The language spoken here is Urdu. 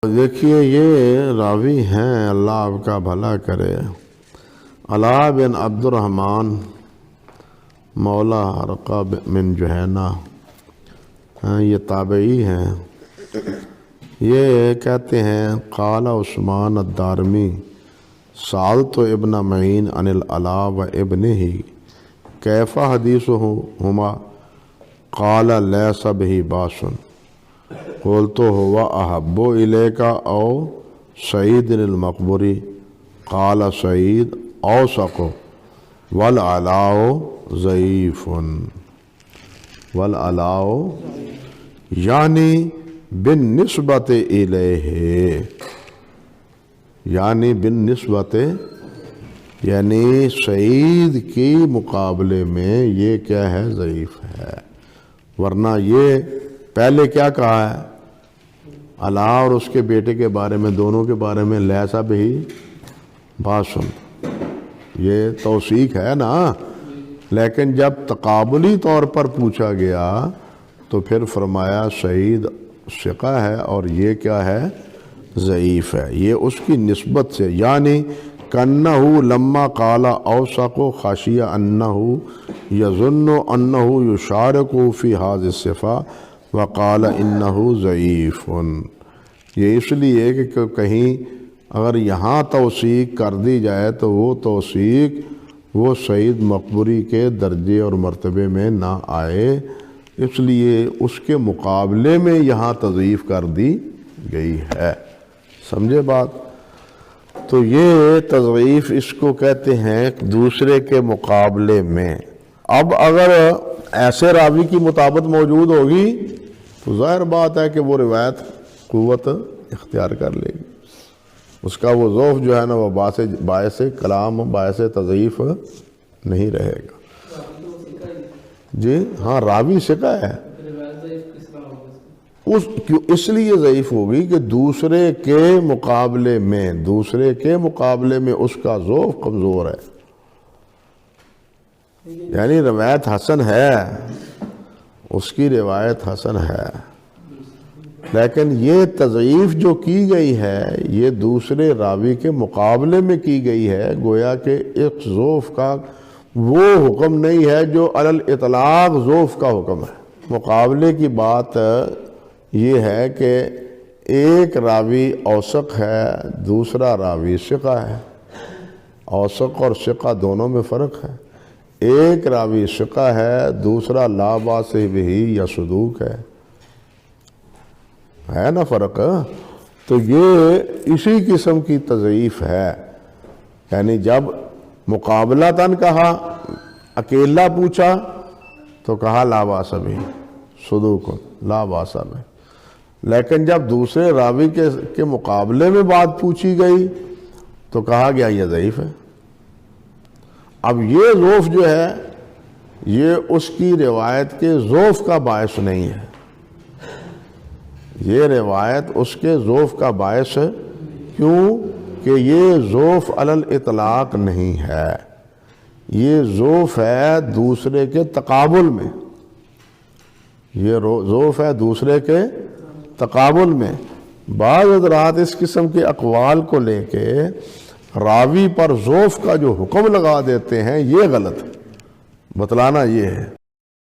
دیکھیے یہ راوی ہیں، اللہ آپ کا بھلا کرے، علاء بن عبد الرحمن مولا حرقہ من جہینہ، یہ تابعی ہیں۔ یہ کہتے ہیں قال عثمان الدارمی سألت ابن معین عن العلاء و ابنہ کیف حدیثہما قال لیس بہ باس قلت هو احب الیک او سعید المقبری قال سعید اوثق والعلاء ضعیف والعلاء یعنی بالنسبت الیہ، یعنی بالنسبت یعنی سعید کی مقابلے میں یہ کیا ہے، ضعیف ہے۔ ورنہ یہ پہلے کیا کہا ہے، علاء اور اس کے بیٹے کے بارے میں، دونوں کے بارے میں لیسا بہی باسن، یہ توثیق ہے نا۔ لیکن جب تقابلی طور پر پوچھا گیا تو پھر فرمایا سعید ثقہ ہے اور یہ کیا ہے، ضعیف ہے۔ یہ اس کی نسبت سے، یعنی کَأَنَّهُ لَمَّا قَالَ أَوْثَقُ خَشِيَ أَنَّهُ يَظُنُّ أَنَّهُ يُشَارِكُ فِي هَذِهِ الصِّفَةِ وَقَالَ إِنَّهُ ضَعِيفٌ۔ یہ اس لیے کہ کہیں اگر یہاں توثیق کر دی جائے تو وہ توثیق وہ سعید مقبری کے درجے اور مرتبے میں نہ آئے، اس لیے اس کے مقابلے میں یہاں تضعیف کر دی گئی ہے۔ سمجھے بات؟ تو یہ تضعیف اس کو کہتے ہیں دوسرے کے مقابلے میں۔ اب اگر ایسے راوی کی مطابقت موجود ہوگی تو ظاہر بات ہے کہ وہ روایت قوت اختیار کر لے گی، اس کا وہ ضعف جو ہے نا وہ باعث کلام، باعث تضعیف نہیں رہے گا۔ جی ہاں، راوی ثقہ ہے، اس لیے ضعیف ہوگی کہ دوسرے کے مقابلے میں اس کا ذوق کمزور ہے، یعنی روایت حسن ہے، اس کی روایت حسن ہے، لیکن یہ تضعیف جو کی گئی ہے یہ دوسرے راوی کے مقابلے میں کی گئی ہے، گویا کہ ایک ضعف کا وہ حکم نہیں ہے جو علی الاطلاق ضعف کا حکم ہے۔ مقابلے کی بات یہ ہے کہ ایک راوی اوثق ہے، دوسرا راوی ثقہ ہے۔ اوثق اور ثقہ دونوں میں فرق ہے۔ ایک راوی ثقہ ہے، دوسرا لا باس بہ یا صدوق ہے نا فرق؟ تو یہ اسی قسم کی تضعیف ہے، یعنی جب مقابلتاً کہا، اکیلا پوچھا تو کہا لا باس بہ صدوق لا باس بہ، لیکن جب دوسرے راوی کے مقابلے میں بات پوچھی گئی تو کہا گیا یہ ضعیف ہے۔ اب یہ ضعف جو ہے یہ اس کی روایت کے ضعف کا باعث نہیں ہے، یہ روایت اس کے ضعف کا باعث ہے، کیوں کہ یہ ضعف علی الاطلاق نہیں ہے، یہ ضعف ہے دوسرے کے تقابل میں، یہ ضعف ہے دوسرے کے تقابل میں۔ بعض حضرات اس قسم کے اقوال کو لے کے راوی پر ضعف کا جو حکم لگا دیتے ہیں، یہ غلط ہے، بتلانا یہ ہے۔